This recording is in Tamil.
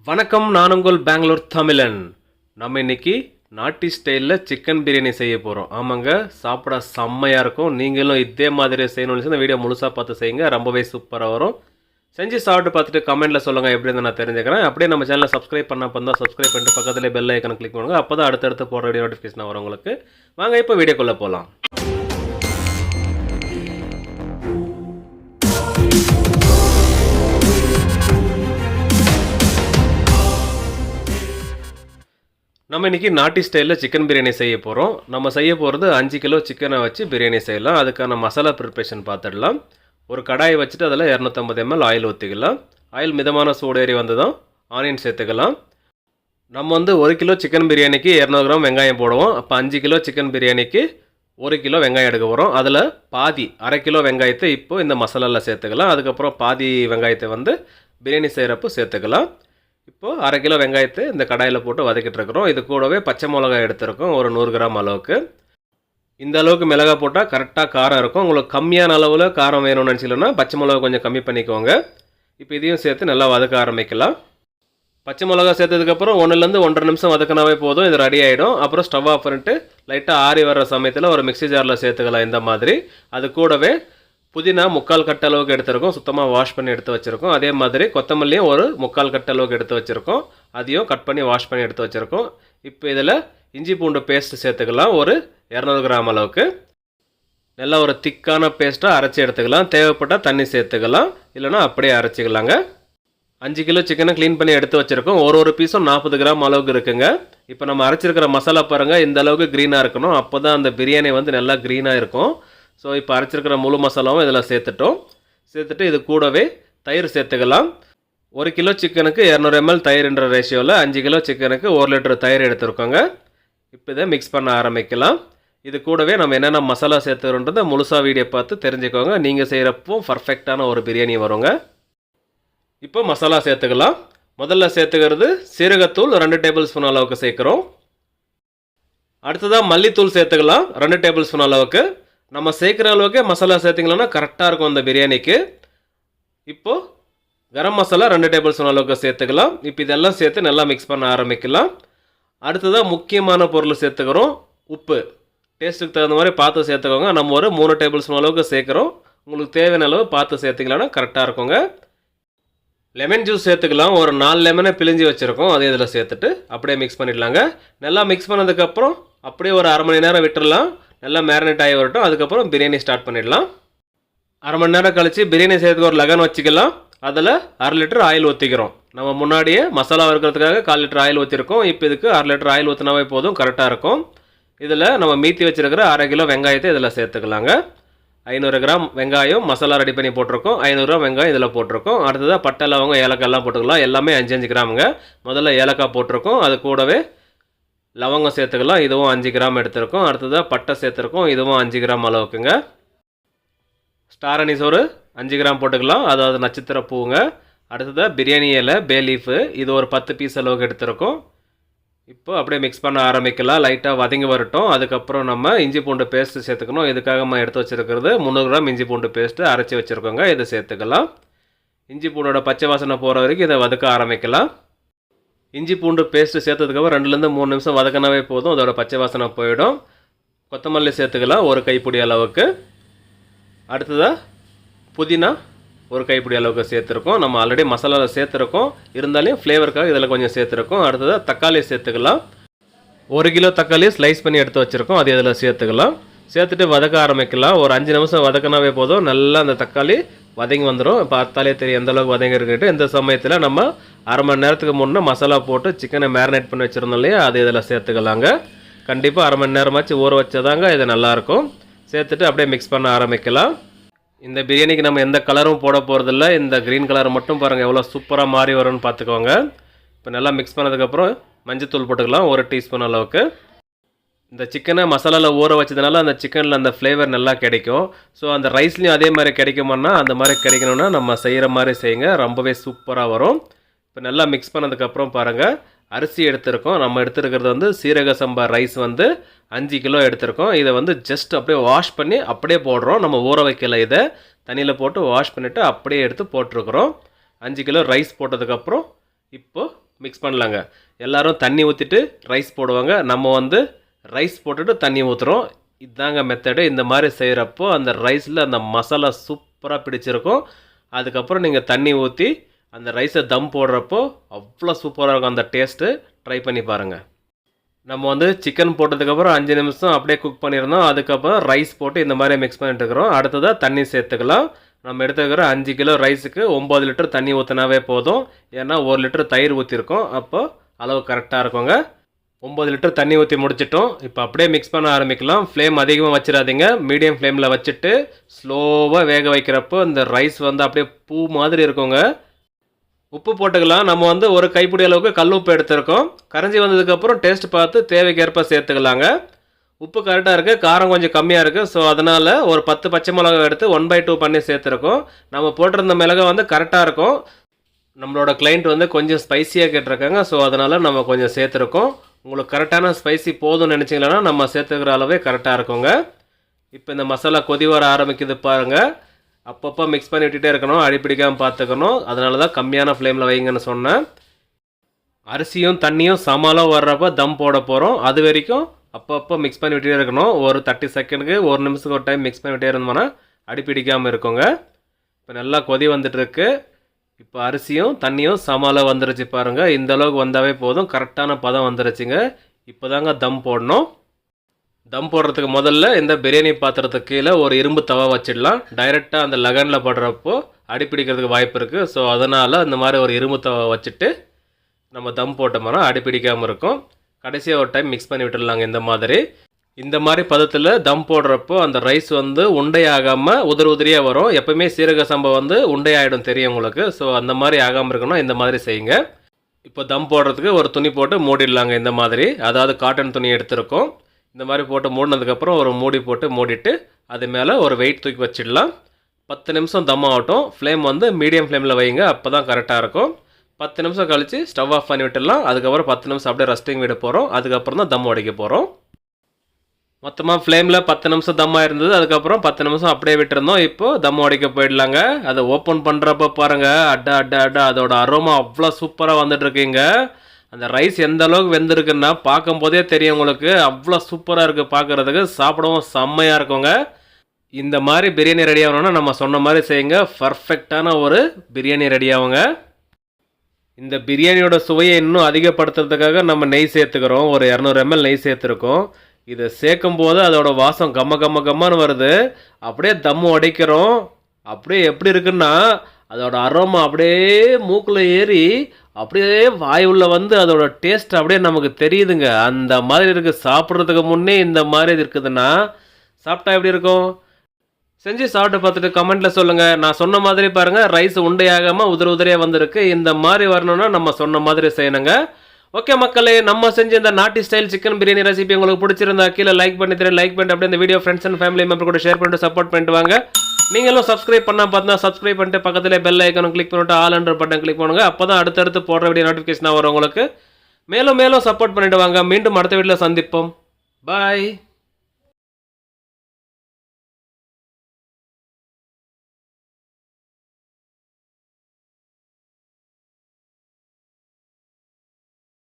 வணக்கம், நான் உங்கள் பெங்களூர் தமிழன். நம்ம இன்னைக்கு நாட்டி ஸ்டைலில் சிக்கன் பிரியாணி செய்ய போகிறோம். ஆமாங்க, சாப்பிட செம்மையாக இருக்கும். நீங்களும் இதே மாதிரி செய்யணும்னு இந்த வீடியோ முழுசாக பார்த்து செய்யுங்க, ரொம்பவே சூப்பராக வரும். செஞ்சு சாப்பிட்டு பார்த்துட்டு கமெண்ட்டில் சொல்லுங்கள் எப்படி இருந்தால் நான் தெரிஞ்சுக்கிறேன். அப்படியே நம்ம சேனலை சப்ஸ்கிரைப் பண்ணால் சப்ஸ்கிரைப் பண்ணிட்டு பக்கத்தில் பெல் ஐக்கனை கிளிக் பண்ணுங்கள். அப்போ தான் அடுத்தடுத்து போடுற வீடியோ நோட்டிஃபிகேஷன் வரும் உங்களுக்கு. வாங்க இப்போ வீடியோக்குள்ளே போகலாம். நம்ம இன்றைக்கி நாட்டி ஸ்டைலில் சிக்கன் பிரியாணி செய்ய போகிறோம். நம்ம செய்ய போகிறது 5 கிலோ சிக்கனை வச்சு பிரியாணி செய்யலாம். அதுக்கான மசாலா ப்ரிப்ரேஷன் பார்த்துடலாம். ஒரு கடாயை வச்சுட்டு அதில் 250 ml ஆயில் ஊற்றிக்கலாம். ஆயில் மிதமான சூடேறி வந்ததும் ஆனியன் சேர்த்துக்கலாம். நம்ம 1 கிலோ சிக்கன் பிரியாணிக்கு 200 கிராம் வெங்காயம் போடுவோம். அப்போ 5 கிலோ சிக்கன் பிரியாணிக்கு 1 கிலோ வெங்காயம் எடுக்க போகிறோம். அதில் பாதி அரை கிலோ வெங்காயத்தை இப்போது இந்த மசாலாவில் சேர்த்துக்கலாம். அதுக்கப்புறம் பாதி வெங்காயத்தை பிரியாணி செய்கிறப்போ சேர்த்துக்கலாம். இப்போது அரை கிலோ வெங்காயத்தை இந்த கடாயில் போட்டு வதக்கிட்டு இருக்கிறோம். இது கூடவே பச்சை மிளகாய் எடுத்துருக்கோம், ஒரு 100 கிராம் அளவுக்கு. இந்த அளவுக்கு மிளகாய் போட்டால் கரெக்டாக காரம் இருக்கும். உங்களுக்கு கம்மியான அளவில் காரம் வேணும்னு நினச்சிலன்னா பச்சை மிளகா கொஞ்சம் கம்மி பண்ணிக்கோங்க. இப்போ இதையும் சேர்த்து நல்லா வதக்க ஆரம்பிக்கலாம். பச்சை மிளகா சேர்த்ததுக்கப்புறம் 1லேருந்து 1.5 நிமிஷம் வதக்கினாவே போதும், இது ரெடி ஆகிடும். அப்புறம் ஸ்டவ் ஆஃப் பண்ணிட்டு லைட்டாக ஆறி வர்ற சமயத்தில் ஒரு மிக்ஸி ஜாரில் சேர்த்துக்கலாம் இந்த மாதிரி. அது கூடவே புதினா 3/4 கட்டு அளவுக்கு எடுத்துருக்கோம், சுத்தமாக வாஷ் பண்ணி எடுத்து வச்சுருக்கோம். அதே மாதிரி கொத்தமல்லியும் ஒரு 3/4 கட்டு அளவுக்கு எடுத்து வச்சுருக்கோம், அதையும் கட் பண்ணி வாஷ் பண்ணி எடுத்து வச்சுருக்கோம். இப்போ இதில் இஞ்சி பூண்டு பேஸ்ட்டு சேர்த்துக்கலாம், ஒரு 200 கிராம் அளவுக்கு. நல்லா ஒரு திக்கான பேஸ்ட்டாக அரைச்சி எடுத்துக்கலாம். தேவைப்பட்டால் தண்ணி சேர்த்துக்கலாம், இல்லைனா அப்படியே அரைச்சிக்கலாங்க. 5 கிலோ சிக்கனை க்ளீன் பண்ணி எடுத்து வச்சுருக்கோம். ஒரு பீஸும் 40 கிராம் அளவுக்கு இருக்குங்க. இப்போ நம்ம அரைச்சிருக்கிற மசாலா பாருங்கள், இந்த அளவுக்கு க்ரீனாக இருக்கணும். அப்போ தான் அந்த பிரியாணி நல்லா க்ரீனாக இருக்கும். ஸோ இப்போ அரைச்சிருக்கிற முழு மசாலாவும் இதில் சேர்த்துட்டு இது கூடவே தயிர் சேர்த்துக்கலாம். 1 கிலோ சிக்கனுக்கு 200 ml தயிர்ன்ற ரேஷியோவில் 5 கிலோ சிக்கனுக்கு 1 லிட்டர் தயிர் எடுத்துருக்கோங்க. இப்போ இதை மிக்ஸ் பண்ண ஆரம்பிக்கலாம். இது கூடவே நம்ம என்னென்ன மசாலா சேர்த்துக்கிறோன்றதை முழுசாக வீடியோ பார்த்து தெரிஞ்சுக்கோங்க. நீங்கள் செய்கிறப்போ பர்ஃபெக்டான ஒரு பிரியாணி வருங்க. இப்போ மசாலா சேர்த்துக்கலாம். முதல்ல சேர்த்துக்கிறது சீரகத்தூள் 2 டேபிள் ஸ்பூன் அளவுக்கு சேர்க்குறோம். அடுத்ததாக மல்லித்தூள் சேர்த்துக்கலாம் 2 டேபிள் ஸ்பூன் அளவுக்கு. நம்ம சேர்க்குற அளவுக்கு மசாலா சேர்த்திங்களா கரெக்டாக இருக்கும் அந்த பிரியாணிக்கு. இப்போது கரம் மசாலா 2 டேபிள் ஸ்பூன் அளவுக்கு சேர்த்துக்கலாம். இப்போ இதெல்லாம் சேர்த்து நல்லா மிக்ஸ் பண்ண ஆரம்பிக்கலாம். அடுத்ததாக முக்கியமான பொருள் சேர்த்துக்கிறோம், உப்பு. டேஸ்ட்டுக்கு தகுந்த மாதிரி பார்த்து சேர்த்துக்கோங்க. நம்ம ஒரு 3 டேபிள் ஸ்பூன் அளவுக்கு சேர்க்குறோம். உங்களுக்கு தேவையான அளவு பார்த்து சேர்த்திங்களான்னா கரெக்டாக இருக்குங்க. லெமன் ஜூஸ் சேர்த்துக்கலாம், ஒரு 4 லெமனை பிழிஞ்சு வச்சுருக்கோம், அதே இதில் சேர்த்துட்டு அப்படியே மிக்ஸ் பண்ணிடலாங்க. நல்லா மிக்ஸ் பண்ணதுக்கப்புறம் அப்படியே ஒரு அரை மணி நேரம் விட்டுடலாம், நல்லா மேரினேட் ஆகி வரட்டும். அதுக்கப்புறம் பிரியாணி ஸ்டார்ட் பண்ணிடலாம். அரை மணி நேரம் கழித்து பிரியாணி செய்யறதுக்கு ஒரு லெகன் வச்சுக்கலாம். அதில் 1/2 லிட்டர் ஆயில் ஊற்றிக்கிறோம். நம்ம முன்னாடியே மசாலா வறுக்கிறதுக்காக 1/4 லிட்டர் ஆயில் ஊற்றிருக்கோம். இப்போ இதுக்கு 1/2 லிட்டர் ஆயில் ஊற்றினாவே போதும், கரெக்டாக இருக்கும். இதில் நம்ம மீத்தி வச்சுருக்கிற அரை கிலோ வெங்காயத்தை இதில் சேர்த்துக்கலாங்க. 500 கிராம் வெங்காயம் மசாலா ரெடி பண்ணி போட்டிருக்கோம். 500 கிராம் வெங்காயம் இதில் போட்டிருக்கோம். அடுத்ததாக பட்டை லவங்கம் ஏலக்காய்லாம் போட்டுக்கலாம். எல்லாமே 5 கிராமுங்க. முதல்ல ஏலக்காய் போட்டிருக்கோம், அது கூடவே லவங்கம் சேர்த்துக்கலாம், இதுவும் 5 கிராம் எடுத்துருக்கோம். அடுத்ததாக பட்டை சேர்த்துருக்கோம், இதுவும் 5 கிராம் அளவுக்குங்க. ஸ்டார் அனீஸ் ஒரு 5 கிராம் போட்டுக்கலாம், அதாவது நட்சத்திர பூவுங்க. அடுத்ததாக பிரியாணி இலை பே லீஃபு, இது ஒரு 10 பீஸ் அளவுக்கு எடுத்துருக்கோம். இப்போ அப்படியே மிக்ஸ் பண்ண ஆரம்பிக்கலாம், லைட்டாக வதங்கி வரட்டும். அதுக்கப்புறம் நம்ம இஞ்சி பூண்டு பேஸ்ட்டு சேர்த்துக்கணும். இதுக்காக நம்ம எடுத்து வச்சுருக்கிறது 300 கிராம் இஞ்சி பூண்டு பேஸ்ட்டு அரைச்சி வச்சுருக்கோங்க, இதை சேர்த்துக்கலாம். இஞ்சி பூண்டோட பச்சை வாசனை போகிற வரைக்கும் இதை வதக்க ஆரம்பிக்கலாம். இஞ்சி பூண்டு பேஸ்ட்டு சேர்த்ததுக்கப்புறம் 2லேருந்து 3 நிமிஷம் வதக்கினாவே போதும், அதோட பச்சை வாசனை போயிடும். கொத்தமல்லி சேர்த்துக்கலாம், ஒரு கைப்பிடி அளவுக்கு. அடுத்ததாக புதினா ஒரு கைப்பிடி அளவுக்கு சேர்த்துருக்கோம். நம்ம ஆல்ரெடி மசாலாவில் சேர்த்துருக்கோம், இருந்தாலும் ஃப்ளேவருக்காக இதில் கொஞ்சம் சேர்த்துருக்கோம். அடுத்ததாக தக்காளி சேர்த்துக்கலாம். 1 கிலோ தக்காளி ஸ்லைஸ் பண்ணி எடுத்து வச்சுருக்கோம், அது இதில் சேர்த்துக்கலாம். சேர்த்துட்டு வதக்க ஆரம்பிக்கலாம். ஒரு 5 நிமிஷம் வதக்கினாவே போதும், நல்லா அந்த தக்காளி வதங்கி வந்துடும். பார்த்தாலே தெரியும் எந்த அளவுக்கு வதங்கி இருக்குட்டு. இந்த சமயத்தில் நம்ம அரை மணி நேரத்துக்கு முன்னே மசாலா போட்டு சிக்கனை மேரினேட் பண்ணி வச்சுருந்தோம் இல்லையா, அது இதில் சேர்த்துக்கலாங்க. கண்டிப்பாக அரை மணி நேரமாச்சு ஊற வச்சதாங்க இது நல்லாயிருக்கும். சேர்த்துட்டு அப்படியே மிக்ஸ் பண்ண ஆரம்பிக்கலாம். இந்த பிரியாணிக்கு நம்ம எந்த கலரும் போட போகிறதில்ல, இந்த க்ரீன் கலர் மட்டும் பாருங்கள் எவ்வளோ சூப்பராக மாறி வரும்னு பார்த்துக்கோங்க. இப்போ நல்லா மிக்ஸ் பண்ணதுக்கப்புறம் மஞ்சத்தூள் போட்டுக்கலாம், 1 டீஸ்பூன் அளவுக்கு. இந்த சிக்கனை மசாலாவில் ஊற வச்சதுனால அந்த சிக்கனில் அந்த ஃப்ளேவர் நல்லா கிடைக்கும். ஸோ அந்த ரைஸ்லேயும் அதே மாதிரி கிடைக்குமான்னா அந்த மாதிரி கிடைக்கணுன்னா நம்ம செய்கிற மாதிரி செய்யுங்க, ரொம்பவே சூப்பராக வரும். இப்போ நல்லா மிக்ஸ் பண்ணதுக்கப்புறம் பாருங்கள், அரிசி எடுத்துருக்கோம். நம்ம எடுத்துருக்கிறது சீரக சம்பா ரைஸ் 5 கிலோ எடுத்துருக்கோம். இதை ஜஸ்ட் அப்படியே வாஷ் பண்ணி அப்படியே போடுறோம். நம்ம ஊற வைக்கல, இதை தண்ணியில் போட்டு வாஷ் பண்ணிவிட்டு அப்படியே எடுத்து போட்டிருக்கிறோம். 5 கிலோ ரைஸ் போட்டதுக்கப்புறம் இப்போது மிக்ஸ் பண்ணலாங்க. எல்லோரும் தண்ணி ஊற்றிட்டு ரைஸ் போடுவாங்க. நம்ம வந்து ரைஸ் போட்டுட்டு தண்ணி ஊற்றுறோம். இதுதாங்க மெத்தடு. இந்த மாதிரி செய்கிறப்போ அந்த ரைஸில் அந்த மசாலா சூப்பராக பிடிச்சிருக்கும். அதுக்கப்புறம் நீங்கள் தண்ணி ஊற்றி அந்த ரைஸை தம் போடுறப்போ அவ்வளோ சூப்பராக இருக்கும் அந்த டேஸ்ட்டு. ட்ரை பண்ணி பாருங்கள். நம்ம வந்து சிக்கன் போட்டதுக்கப்புறம் 5 நிமிஷம் அப்படியே குக் பண்ணியிருந்தோம். அதுக்கப்புறம் ரைஸ் போட்டு இந்த மாதிரி மிக்ஸ் பண்ணிட்டு இருக்கிறோம். அடுத்ததாக தண்ணி சேர்த்துக்கலாம். நம்ம எடுத்துக்கிற 5 கிலோ ரைஸுக்கு 9 லிட்டர் தண்ணி ஊற்றினாவே போதும். ஏன்னா 1 லிட்டர் தயிர் ஊற்றிருக்கோம். அப்போ அளவு கரெக்டாக இருக்குங்க. 9 லிட்டர் தண்ணி ஊற்றி முடிச்சிட்டோம். இப்போ அப்படியே மிக்ஸ் பண்ண ஆரம்பிக்கலாம். ஃப்ளேம் அதிகமாக வச்சிடாதீங்க. மீடியம் ஃப்ளேமில் வச்சுட்டு ஸ்லோவாக வேக வைக்கிறப்போ இந்த ரைஸ் வந்து அப்படியே பூ மாதிரி இருக்குங்க. உப்பு போட்டுக்கலாம். நம்ம வந்து ஒரு கைப்பிடி அளவுக்கு கல் உப்பு எடுத்துருக்கோம். கரைஞ்சி வந்ததுக்கப்புறம் டேஸ்ட் பார்த்து தேவைக்கேற்ப சேர்த்துக்கலாங்க. உப்பு கரெக்டாக இருக்குது, காரம் கொஞ்சம் கம்மியாக இருக்குது. ஸோ அதனால் ஒரு 10 பச்சை மிளகா எடுத்து 1/2 பண்ணி சேர்த்துருக்கோம். நம்ம போட்டிருந்த மிளகா வந்து கரெக்டாக இருக்கும். நம்மளோட கிளைண்ட் வந்து கொஞ்சம் ஸ்பைஸியாக கேட்டிருக்காங்க. ஸோ அதனால் நம்ம கொஞ்சம் சேர்த்துருக்கோம். உங்களுக்கு கரெக்டான ஸ்பைசி போதும்னு நினச்சிங்களா நம்ம சேர்த்துக்கிற அளவே கரெக்டாக இருக்குங்க. இப்போ இந்த மசாலா கொதி வர ஆரம்பிக்குது பாருங்கள். அப்பப்போ மிக்ஸ் பண்ணி விட்டுட்டே இருக்கணும், அடிப்பிடிக்காமல் பார்த்துக்கணும். அதனால தான் கம்மியான ஃப்ளேமில் வைங்கன்னு சொன்னேன். அரிசியும் தண்ணியும் சமாளம் வர்றப்போ தம் போட போகிறோம். அது வரைக்கும் அப்பப்போ மிக்ஸ் பண்ணி விட்டுட்டே இருக்கணும். ஒரு 30 செகண்டுக்கு 1 நிமிஷத்துக்கு ஒரு டைம் மிக்ஸ் பண்ணி விட்டே இருந்தோம்னா அடிப்பிடிக்காமல் இருக்குங்க. இப்போ நல்லா கொதி வந்துட்டுருக்கு. இப்போ அரிசியும் தண்ணியும் சமாளம் வந்துருச்சு பாருங்கள். இந்த அளவுக்கு வந்தாவே போதும். கரெக்டான பதம் வந்துருச்சுங்க. இப்போ தாங்க தம் போடணும். தம் போடுறதுக்கு முதல்ல இந்த பிரியாணி பாத்திரத்துக்கு கீழே ஒரு இரும்பு தவா வச்சிடலாம். டைரெக்டாக அந்த லகனில் போடுறப்போ அடிப்பிடிக்கிறதுக்கு வாய்ப்பு இருக்குது. ஸோ அதனால் இந்த மாதிரி ஒரு இரும்பு தவா வச்சுட்டு நம்ம தம் போட்டோம்னா அடிப்பிடிக்காமல் இருக்கும். கடைசியாக ஒரு டைம் மிக்ஸ் பண்ணி விட்டுடலாங்க. இந்த மாதிரி பதத்தில் தம் போடுறப்போ அந்த ரைஸ் வந்து உண்டையாகாமல் உதிரியாக வரும். எப்போவுமே சீரக சம்பா வந்து உண்டையாகிடும், தெரியும் உங்களுக்கு. ஸோ அந்த மாதிரி ஆகாமல் இருக்கணும். இந்த மாதிரி செய்யுங்க. இப்போ தம் போடுறதுக்கு ஒரு துணி போட்டு மூடிடலாங்க. இந்த மாதிரி, அதாவது காட்டன் துணி எடுத்துருக்கோம். இந்த மாதிரி போட்டு மூடினதுக்கப்புறம் ஒரு மூடி போட்டு மூடிட்டு அது மேலே ஒரு வெயிட் தூக்கி வச்சிடலாம். 10 நிமிஷம் தம் ஆகட்டும். ஃப்ளேம் வந்து மீடியம் ஃப்ளேமில் வைங்க. அப்போ தான் கரெக்டாக இருக்கும். 10 நிமிஷம் கழித்து ஸ்டவ் ஆஃப் பண்ணி விட்டுடலாம். அதுக்கப்புறம் 10 நிமிஷம் அப்படியே ரெஸ்டிங் விட போகிறோம். அதுக்கப்புறம் தான் தம் உடைக்க போகிறோம். மொத்தமாக ஃப்ளேமில் 10 நிமிஷம் தம்மாக இருந்தது. அதுக்கப்புறம் 10 நிமிஷம் அப்படியே விட்டுருந்தோம். இப்போது தம் உடைக்க போயிடலாங்க. அதை ஓப்பன் பண்ணுறப்ப பாருங்கள், அட்டா அதோட அரோமா அவ்வளோ சூப்பராக வந்துட்டுருக்கீங்க. அந்த ரைஸ் எந்த அளவுக்கு வெந்திருக்குன்னா பார்க்கும்போதே தெரியும் உங்களுக்கு. அவ்வளோ சூப்பராக இருக்குது பார்க்குறதுக்கு. சாப்பிடவும் செம்மையாக இருக்குங்க. இந்த மாதிரி பிரியாணி ரெடி ஆகணும்னா நம்ம சொன்ன மாதிரி செய்யுங்க. பர்ஃபெக்டான ஒரு பிரியாணி ரெடி ஆகுங்க. இந்த பிரியாணியோட சுவையை இன்னும் அதிகப்படுத்துறதுக்காக நம்ம நெய் சேர்த்துக்கிறோம். ஒரு 200 ml நெய் சேர்த்துருக்கோம். இதை சேர்க்கும் போது அதோட வாசம் கம்மன்னு வருது. அப்படியே தம்மு உடைக்கிறோம். அப்படியே எப்படி இருக்குன்னா அதோட அரோமா அப்படியே மூக்கில் ஏறி அப்படியே வாய் உள்ள வந்து அதோட டேஸ்ட் அப்படியே நமக்கு தெரியுதுங்க. அந்த மாதிரி இருக்குது. சாப்பிட்றதுக்கு முன்னே இந்த மாதிரி இருக்குதுன்னா சாப்பிட்டா எப்படி இருக்கும்? செஞ்சு சாப்பிட்டு பார்த்துட்டு கமெண்ட்டில் சொல்லுங்கள். நான் சொன்ன மாதிரி பாருங்கள், ரைஸ் உண்டையாகாமல் உதிரியாக வந்திருக்கு. இந்த மாதிரி வரணும்னா நம்ம சொன்ன மாதிரி செய்யணுங்க. ஓகே மக்களே, நம்ம செஞ்ச இந்த நாட்டி ஸ்டைல் சிக்கன் பிரியாணி ரெசிபி உங்களுக்கு பிடிச்சிருந்தா கீழே லைக் பண்ணிட்டு அப்படியே இந்த video friends and family member கூட ஷேர் பண்ணிட்டு சப்போர்ட் பண்ணிட்டு வாங்க. நீங்களும் சப்ஸ்கிரைப் பண்ணால் பார்த்தா சப்ஸ்கிரைப் பண்ணிட்டு பக்கத்தில் பெல் ஐக்கனும் கிளிக் பண்ணிட்டு ஆல் என்ற பட்டன் கிளிக் பண்ணுங்கள். அப்போ தான் அடுத்தடுத்து போடுற வீடியோ நோட்டிஃபிகேஷனாக வரும் உங்களுக்கு. மேலும் சப்போர்ட் பண்ணிட்டு வாங்க. மீண்டும் அடுத்த வீடியோவில் சந்திப்போம். பாய்.